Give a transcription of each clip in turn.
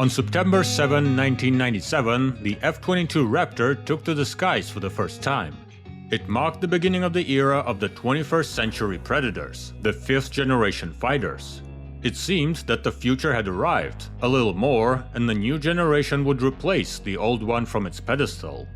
On September 7, 1997, the F-22 Raptor took to the skies for the first time. It marked the beginning of the era of the 21st century Predators, the fifth-generation fighters. It seemed that the future had arrived, a little more, and the new generation would replace the old one from its pedestal.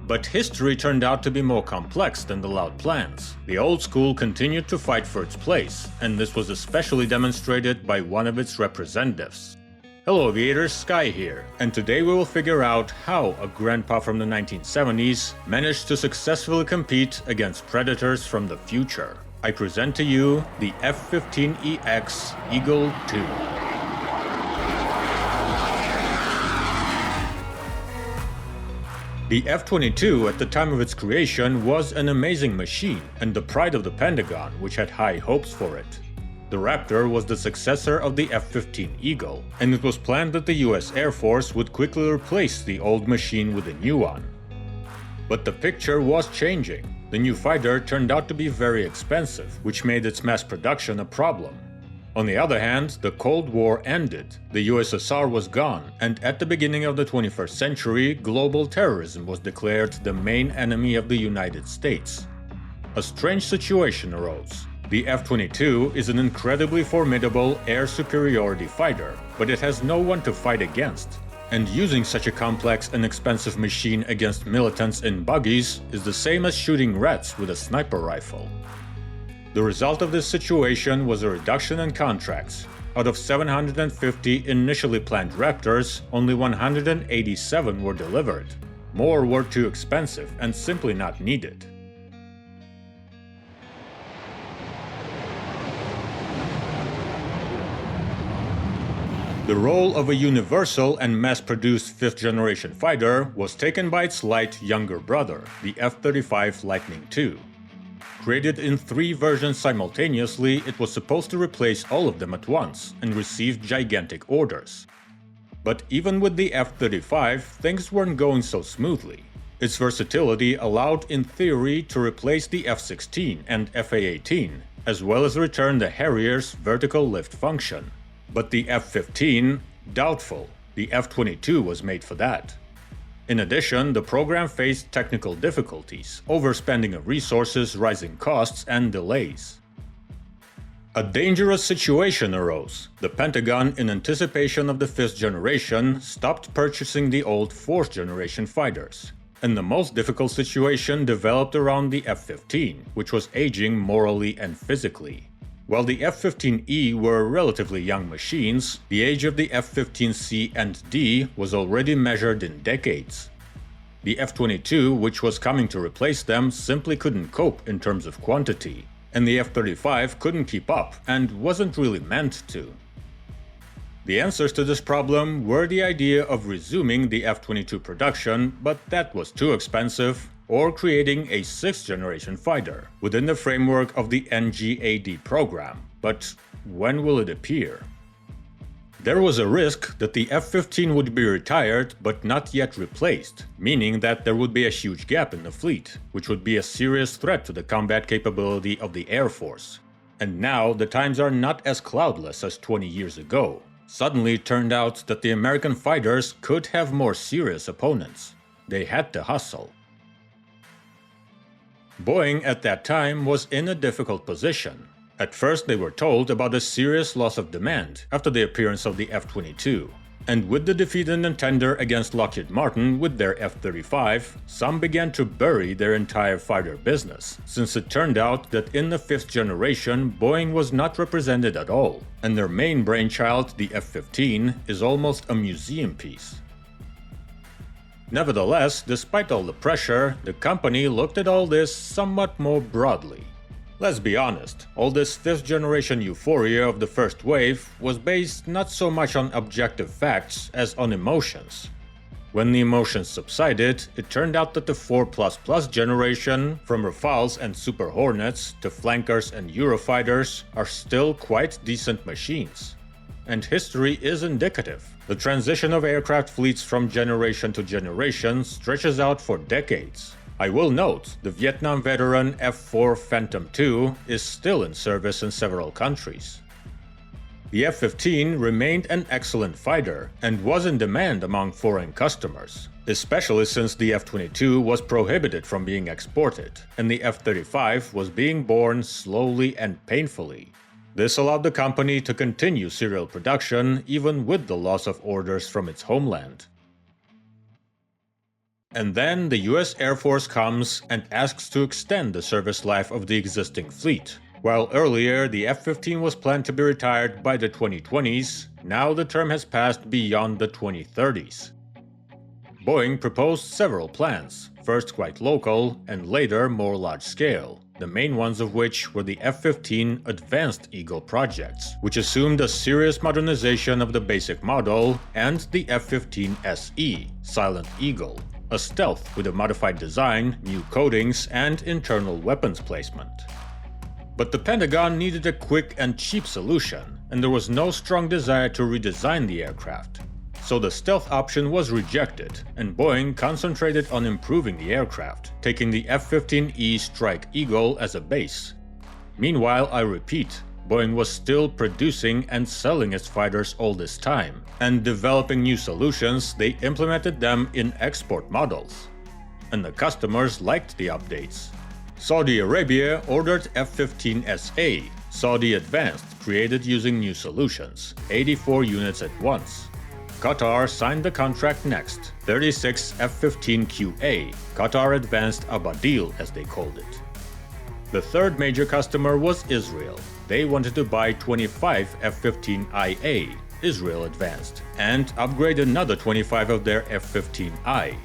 But history turned out to be more complex than the loud plans. The old school continued to fight for its place, and this was especially demonstrated by one of its representatives. Hello aviators, Sky here, and today we will figure out how a grandpa from the 1970s managed to successfully compete against predators from the future. I present to you the F-15EX Eagle II. The F-22 at the time of its creation was an amazing machine and the pride of the Pentagon, which had high hopes for it. The Raptor was the successor of the F-15 Eagle, and it was planned that the US Air Force would quickly replace the old machine with a new one. But the picture was changing. The new fighter turned out to be very expensive, which made its mass production a problem. On the other hand, the Cold War ended, the USSR was gone, and at the beginning of the 21st century, global terrorism was declared the main enemy of the United States. A strange situation arose. The F-22 is an incredibly formidable air superiority fighter, but it has no one to fight against. And using such a complex and expensive machine against militants in buggies is the same as shooting rats with a sniper rifle. The result of this situation was a reduction in contracts. Out of 750 initially planned Raptors, only 187 were delivered. More were too expensive and simply not needed. The role of a universal and mass-produced fifth-generation fighter was taken by its light younger brother, the F-35 Lightning II. Created in 3 versions simultaneously, it was supposed to replace all of them at once and received gigantic orders. But even with the F-35, things weren't going so smoothly. Its versatility allowed, in theory, to replace the F-16 and F-A-18, as well as return the Harrier's vertical lift function. But the F-15, doubtful. The F-22 was made for that. In addition, the program faced technical difficulties, overspending of resources, rising costs, and delays. A dangerous situation arose. The Pentagon, in anticipation of the 5th generation, stopped purchasing the old 4th generation fighters. And the most difficult situation developed around the F-15, which was aging morally and physically. While the F-15E were relatively young machines, the age of the F-15C and D was already measured in decades. The F-22, which was coming to replace them, simply couldn't cope in terms of quantity, and the F-35 couldn't keep up and wasn't really meant to. The answers to this problem were the idea of resuming the F-22 production, but that was too expensive, or creating a 6th generation fighter within the framework of the NGAD program. But when will it appear? There was a risk that the F-15 would be retired but not yet replaced, meaning that there would be a huge gap in the fleet, which would be a serious threat to the combat capability of the Air Force. And now the times are not as cloudless as 20 years ago. Suddenly it turned out that the American fighters could have more serious opponents. They had to hustle. Boeing at that time was in a difficult position. At first they were told about a serious loss of demand after the appearance of the F-22. And with the defeat in the tender against Lockheed Martin with their F-35, some began to bury their entire fighter business, since it turned out that in the 5th generation Boeing was not represented at all, and their main brainchild, the F-15, is almost a museum piece. Nevertheless, despite all the pressure, the company looked at all this somewhat more broadly. Let's be honest, all this 5th generation euphoria of the first wave was based not so much on objective facts as on emotions. When the emotions subsided, it turned out that the 4++ generation, from Rafales and Super Hornets to Flankers and Eurofighters, are still quite decent machines. And history is indicative. The transition of aircraft fleets from generation to generation stretches out for decades. I will note, the Vietnam veteran F-4 Phantom II is still in service in several countries. The F-15 remained an excellent fighter and was in demand among foreign customers, especially since the F-22 was prohibited from being exported, and the F-35 was being born slowly and painfully. This allowed the company to continue serial production even with the loss of orders from its homeland. And then the US Air Force comes and asks to extend the service life of the existing fleet. While earlier the F-15 was planned to be retired by the 2020s, now the term has passed beyond the 2030s. Boeing proposed several plans, first quite local and later more large-scale, the main ones of which were the F-15 Advanced Eagle projects, which assumed a serious modernization of the basic model, and the F-15 SE, Silent Eagle, a stealth with a modified design, new coatings, and internal weapons placement. But the Pentagon needed a quick and cheap solution, and there was no strong desire to redesign the aircraft. So the stealth option was rejected, and Boeing concentrated on improving the aircraft, taking the F-15E Strike Eagle as a base. Meanwhile, I repeat, Boeing was still producing and selling its fighters all this time, and developing new solutions. They implemented them in export models. And the customers liked the updates. Saudi Arabia ordered F-15SA, Saudi Advanced, created using new solutions, 84 units at once. Qatar signed the contract next, 36 F-15QA, Qatar Advanced Abadil as they called it. The third major customer was Israel. They wanted to buy 25 F-15IA, Israel Advanced, and upgrade another 25 of their F-15I.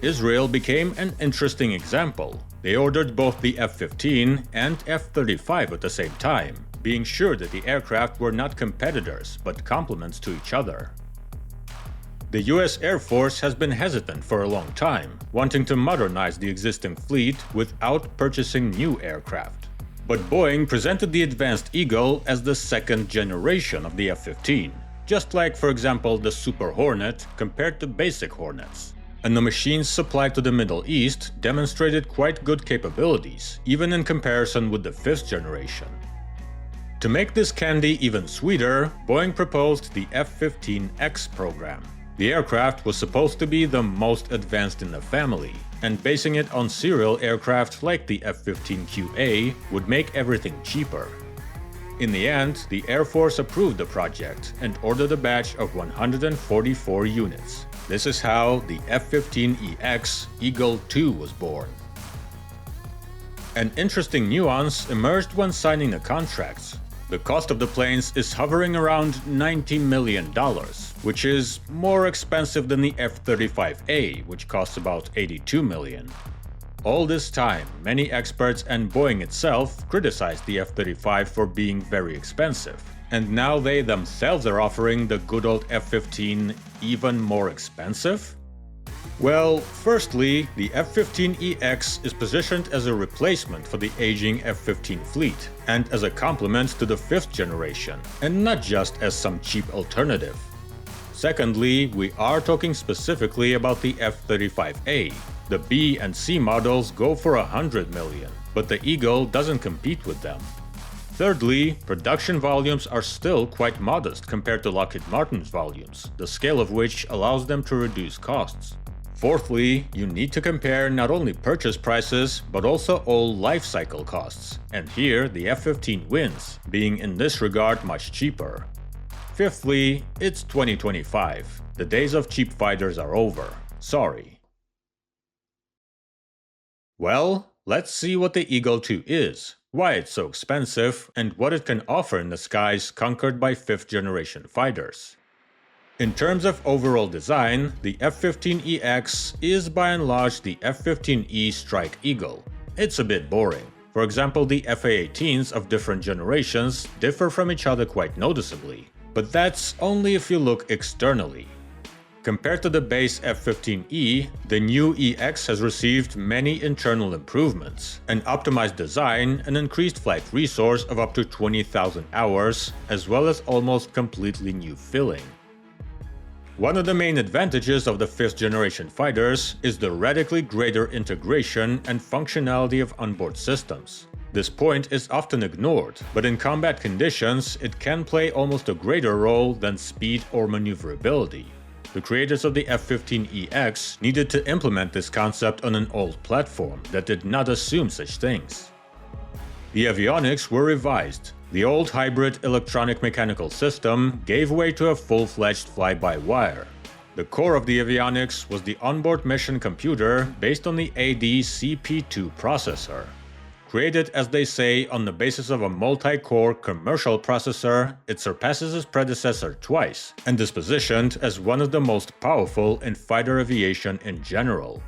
Israel became an interesting example. They ordered both the F-15 and F-35 at the same time, being sure that the aircraft were not competitors but complements to each other. The US Air Force has been hesitant for a long time, wanting to modernize the existing fleet without purchasing new aircraft. But Boeing presented the Advanced Eagle as the second generation of the F-15, just like, for example, the Super Hornet compared to basic Hornets. And the machines supplied to the Middle East demonstrated quite good capabilities, even in comparison with the fifth generation. To make this candy even sweeter, Boeing proposed the F-15EX program. The aircraft was supposed to be the most advanced in the family, and basing it on serial aircraft like the F-15QA would make everything cheaper. In the end, the Air Force approved the project and ordered a batch of 144 units. This is how the F-15EX Eagle II was born. An interesting nuance emerged when signing the contracts. The cost of the planes is hovering around $90 million, which is more expensive than the F-35A, which costs about $82 million. All this time, many experts and Boeing itself criticized the F-35 for being very expensive. And now they themselves are offering the good old F-15 even more expensive? Well, firstly, the F-15EX is positioned as a replacement for the aging F-15 fleet, and as a complement to the fifth generation, and not just as some cheap alternative. Secondly, we are talking specifically about the F-35A. The B and C models go for $100 million, but the Eagle doesn't compete with them. Thirdly, production volumes are still quite modest compared to Lockheed Martin's volumes, the scale of which allows them to reduce costs. Fourthly, you need to compare not only purchase prices, but also all life cycle costs, and here the F-15 wins, being in this regard much cheaper. Fifthly, it's 2025. The days of cheap fighters are over. Sorry. Well, let's see what the Eagle II is, why it's so expensive, and what it can offer in the skies conquered by fifth-generation fighters. In terms of overall design, the F-15EX is by and large the F-15E Strike Eagle. It's a bit boring. For example, the F-A-18s of different generations differ from each other quite noticeably, but that's only if you look externally. Compared to the base F-15E, the new EX has received many internal improvements, an optimized design, an increased flight resource of up to 20,000 hours, as well as almost completely new filling. One of the main advantages of the fifth-generation fighters is the radically greater integration and functionality of onboard systems. This point is often ignored, but in combat conditions, it can play almost a greater role than speed or maneuverability. The creators of the F-15EX needed to implement this concept on an old platform that did not assume such things. The avionics were revised. The old hybrid electronic-mechanical system gave way to a full-fledged fly-by-wire. The core of the avionics was the onboard mission computer based on the AD-CP2 processor. Created, as they say, on the basis of a multi-core commercial processor, it surpasses its predecessor twice, and is positioned as one of the most powerful in fighter aviation in general.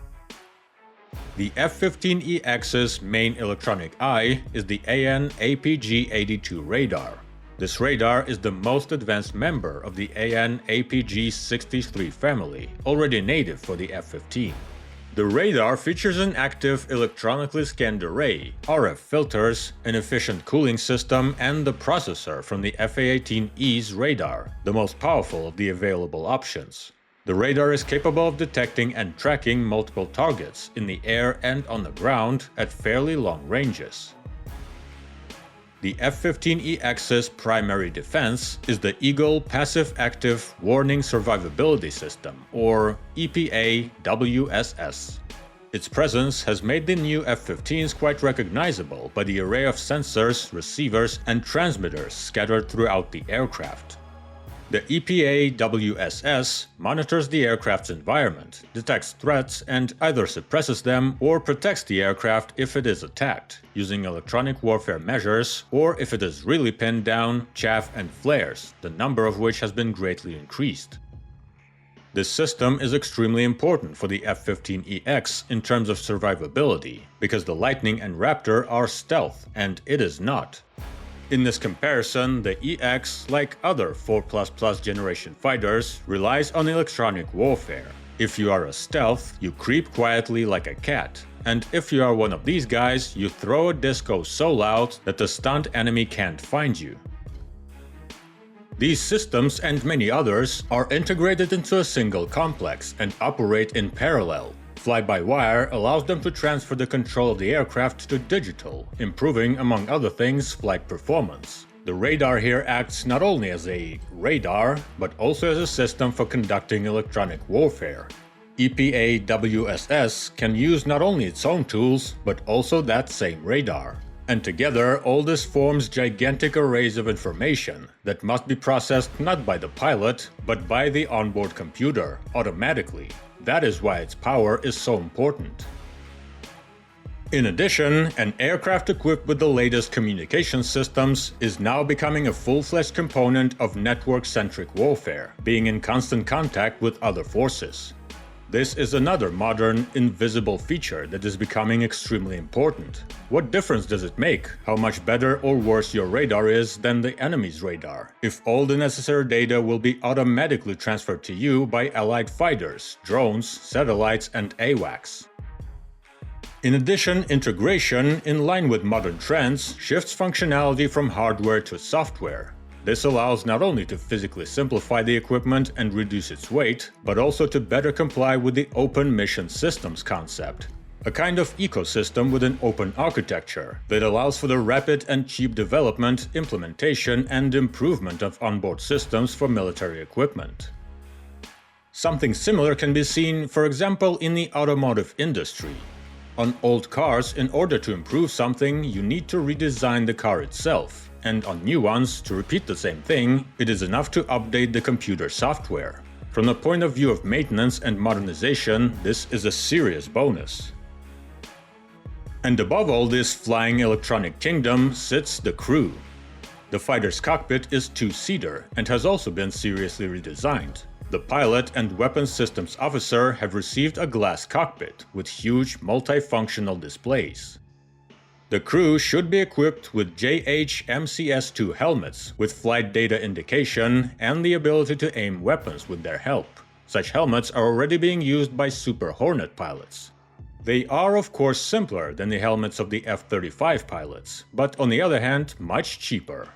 The F-15EX's main electronic eye is the AN/APG-82 radar. This radar is the most advanced member of the AN/APG-63 family, already native for the F-15. The radar features an active electronically scanned array, RF filters, an efficient cooling system, and the processor from the F-15E's radar, the most powerful of the available options. The radar is capable of detecting and tracking multiple targets in the air and on the ground at fairly long ranges. The F-15EX's primary defense is the Eagle Passive Active Warning Survivability System, or EPA-WSS. Its presence has made the new F-15s quite recognizable by the array of sensors, receivers, and transmitters scattered throughout the aircraft. The EPA-WSS monitors the aircraft's environment, detects threats, and either suppresses them or protects the aircraft if it is attacked, using electronic warfare measures, or if it is really pinned down, chaff and flares, the number of which has been greatly increased. This system is extremely important for the F-15EX in terms of survivability, because the Lightning and Raptor are stealth, and it is not. In this comparison, the EX, like other 4++ generation fighters, relies on electronic warfare. If you are a stealth, you creep quietly like a cat, and if you are one of these guys, you throw a disco so loud that the stunned enemy can't find you. These systems and many others are integrated into a single complex and operate in parallel. Fly-by-wire allows them to transfer the control of the aircraft to digital, improving, among other things, flight performance. The radar here acts not only as a radar, but also as a system for conducting electronic warfare. EPA-WSS can use not only its own tools, but also that same radar. And together, all this forms gigantic arrays of information that must be processed not by the pilot, but by the onboard computer, automatically. That is why its power is so important. In addition, an aircraft equipped with the latest communication systems is now becoming a full-fledged component of network-centric warfare, being in constant contact with other forces. This is another modern, invisible feature that is becoming extremely important. What difference does it make how much better or worse your radar is than the enemy's radar, if all the necessary data will be automatically transferred to you by allied fighters, drones, satellites, and AWACS? In addition, integration, in line with modern trends, shifts functionality from hardware to software. This allows not only to physically simplify the equipment and reduce its weight, but also to better comply with the Open Mission Systems concept, a kind of ecosystem with an open architecture that allows for the rapid and cheap development, implementation, and improvement of onboard systems for military equipment. Something similar can be seen, for example, in the automotive industry. On old cars, in order to improve something, you need to redesign the car itself. And on new ones, to repeat the same thing, it is enough to update the computer software. From the point of view of maintenance and modernization, this is a serious bonus. And above all this flying electronic kingdom sits the crew. The fighter's cockpit is two-seater and has also been seriously redesigned. The pilot and weapons systems officer have received a glass cockpit with huge multifunctional displays. The crew should be equipped with JH-MCS-2 helmets with flight data indication and the ability to aim weapons with their help. Such helmets are already being used by Super Hornet pilots. They are of course simpler than the helmets of the F-35 pilots, but on the other hand much cheaper.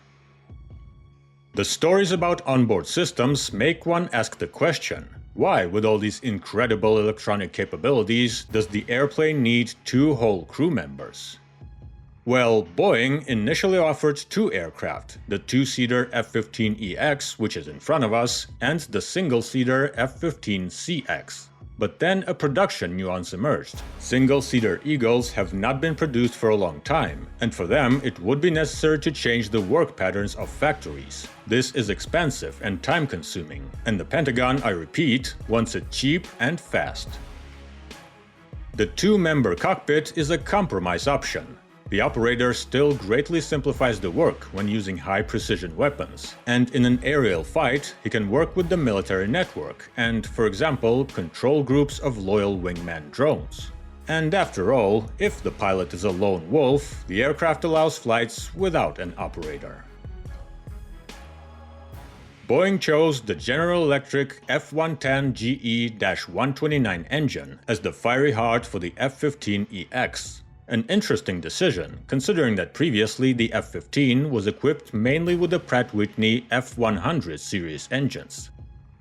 The stories about onboard systems make one ask the question, why, with all these incredible electronic capabilities, does the airplane need two whole crew members? Well, Boeing initially offered two aircraft, the two-seater F-15EX, which is in front of us, and the single-seater F-15CX. But then a production nuance emerged. Single-seater Eagles have not been produced for a long time, and for them it would be necessary to change the work patterns of factories. This is expensive and time-consuming, and the Pentagon, I repeat, wants it cheap and fast. The two-member cockpit is a compromise option. The operator still greatly simplifies the work when using high-precision weapons, and in an aerial fight, he can work with the military network and, for example, control groups of loyal wingman drones. And after all, if the pilot is a lone wolf, the aircraft allows flights without an operator. Boeing chose the General Electric F-110 GE-129 engine as the fiery heart for the F-15EX. An interesting decision, considering that previously the F-15 was equipped mainly with the Pratt & Whitney F-100 series engines.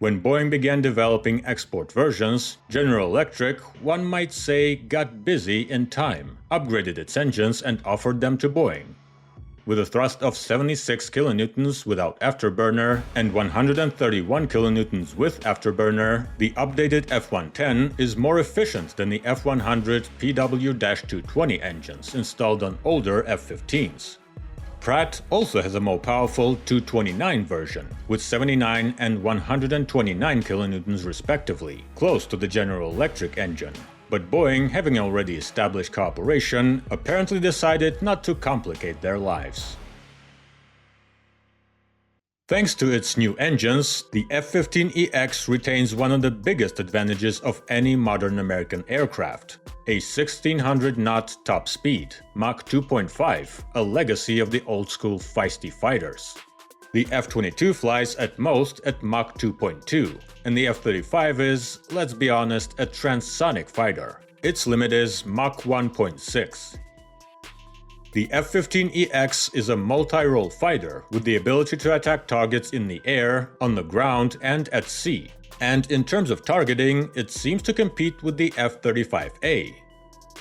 When Boeing began developing export versions, General Electric, one might say, got busy in time, upgraded its engines and offered them to Boeing. With a thrust of 76 kN without afterburner and 131 kN with afterburner, the updated F-110 is more efficient than the F-100 PW-220 engines installed on older F-15s. Pratt also has a more powerful 229 version, with 79 and 129 kN respectively, close to the General Electric engine. But Boeing, having already established cooperation, apparently decided not to complicate their lives. Thanks to its new engines, the F-15EX retains one of the biggest advantages of any modern American aircraft: a 1600-knot top speed, Mach 2.5, a legacy of the old-school feisty fighters. The F-22 flies at most at Mach 2.2, and the F-35 is, let's be honest, a transonic fighter. Its limit is Mach 1.6. The F-15EX is a multi-role fighter with the ability to attack targets in the air, on the ground, and at sea. And in terms of targeting, it seems to compete with the F-35A.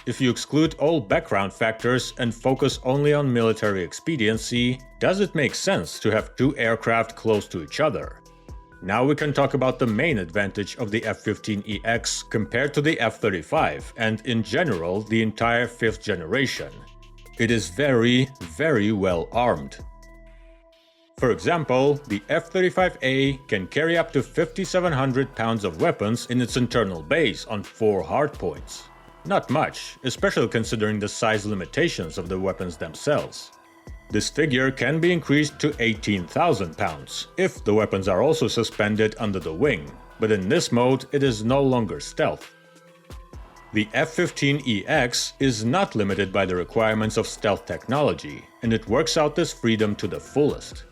If you exclude all background factors and focus only on military expediency, does it make sense to have two aircraft close to each other? Now we can talk about the main advantage of the F-15EX compared to the F-35 and, in general, the entire fifth generation. It is very, very well armed. For example, the F-35A can carry up to 5,700 pounds of weapons in its internal base on 4 hardpoints. Not much, especially considering the size limitations of the weapons themselves. This figure can be increased to 18,000 pounds, if the weapons are also suspended under the wing, but in this mode it is no longer stealth. The F-15EX is not limited by the requirements of stealth technology, and it works out this freedom to the fullest.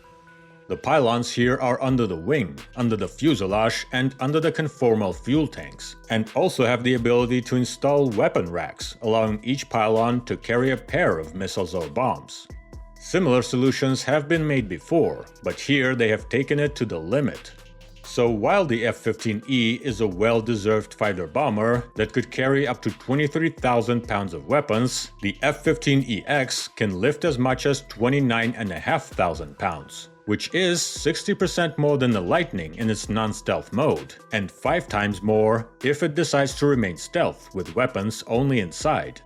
The pylons here are under the wing, under the fuselage, and under the conformal fuel tanks, and also have the ability to install weapon racks, allowing each pylon to carry a pair of missiles or bombs. Similar solutions have been made before, but here they have taken it to the limit. So while the F-15E is a well-deserved fighter-bomber that could carry up to 23,000 pounds of weapons, the F-15EX can lift as much as 29,500 pounds, which is 60% more than the Lightning in its non-stealth mode, and 5 times more if it decides to remain stealth with weapons only inside.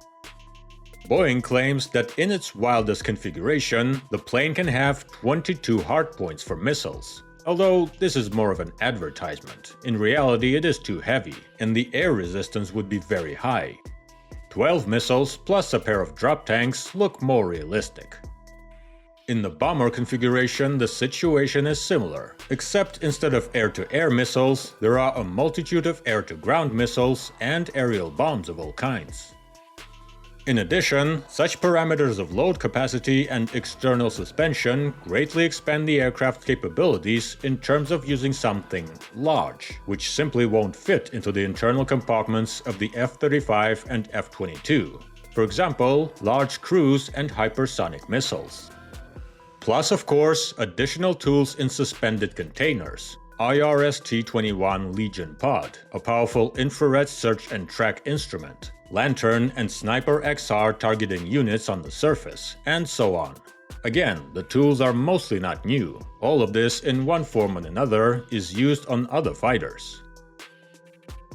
Boeing claims that in its wildest configuration, the plane can have 22 hardpoints for missiles. Although this is more of an advertisement, in reality it is too heavy, and the air resistance would be very high. 12 missiles plus a pair of drop tanks look more realistic. In the bomber configuration, the situation is similar, except instead of air-to-air missiles, there are a multitude of air-to-ground missiles and aerial bombs of all kinds. In addition, such parameters of load capacity and external suspension greatly expand the aircraft's capabilities in terms of using something large, which simply won't fit into the internal compartments of the F-35 and F-22. For example, large cruise and hypersonic missiles. Plus, of course, additional tools in suspended containers, IRS-T-21 Legion Pod, a powerful infrared search and track instrument, Lantern and Sniper XR targeting units on the surface, and so on. Again, the tools are mostly not new. All of this, in one form or another, is used on other fighters.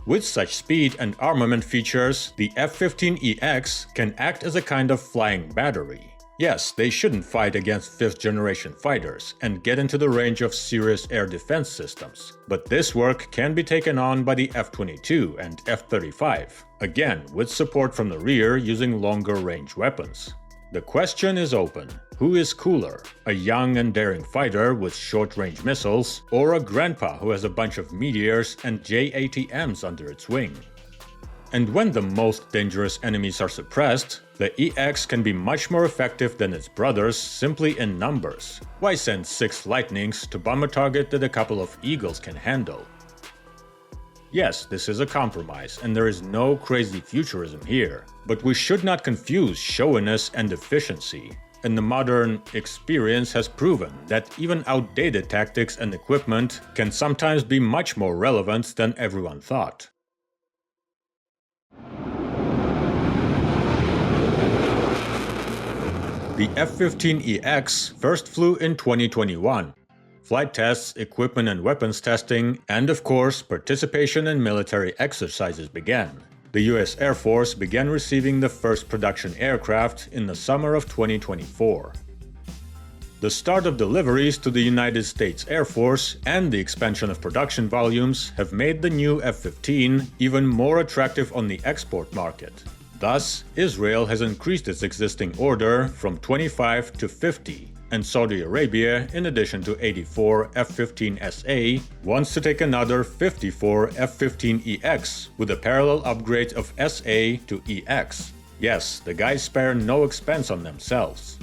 With such speed and armament features, the F-15EX can act as a kind of flying battery. Yes, they shouldn't fight against 5th generation fighters and get into the range of serious air defense systems, but this work can be taken on by the F-22 and F-35, again with support from the rear using longer range weapons. The question is open: who is cooler, a young and daring fighter with short-range missiles, or a grandpa who has a bunch of meteors and J-ATMs under its wing? And when the most dangerous enemies are suppressed, the EX can be much more effective than its brothers simply in numbers. Why send 6 Lightnings to bomb a target that a couple of Eagles can handle? Yes, this is a compromise, and there is no crazy futurism here, but we should not confuse showiness and efficiency. And the modern experience has proven that even outdated tactics and equipment can sometimes be much more relevant than everyone thought. The F-15EX first flew in 2021. Flight tests, equipment and weapons testing, and of course, participation in military exercises began. The US Air Force began receiving the first production aircraft in the summer of 2024. The start of deliveries to the United States Air Force and the expansion of production volumes have made the new F-15 even more attractive on the export market. Thus, Israel has increased its existing order from 25 to 50, and Saudi Arabia, in addition to 84 F-15SA, wants to take another 54 F-15EX with a parallel upgrade of SA to EX. Yes, the guys spare no expense on themselves.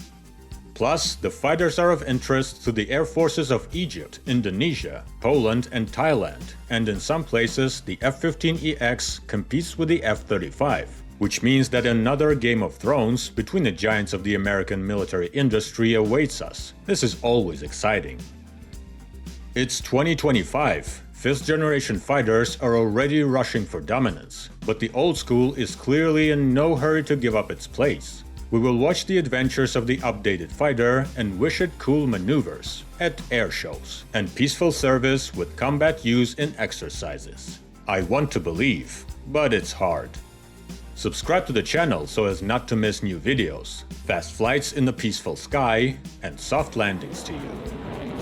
Plus, the fighters are of interest to the air forces of Egypt, Indonesia, Poland, and Thailand, and in some places the F-15EX competes with the F-35. Which means that another Game of Thrones between the giants of the American military industry awaits us. This is always exciting. It's 2025. 5th generation fighters are already rushing for dominance, but the old school is clearly in no hurry to give up its place. We will watch the adventures of the updated fighter and wish it cool maneuvers at air shows and peaceful service with combat use in exercises. I want to believe, but it's hard. Subscribe to the channel so as not to miss new videos, fast flights in the peaceful sky, and soft landings to you.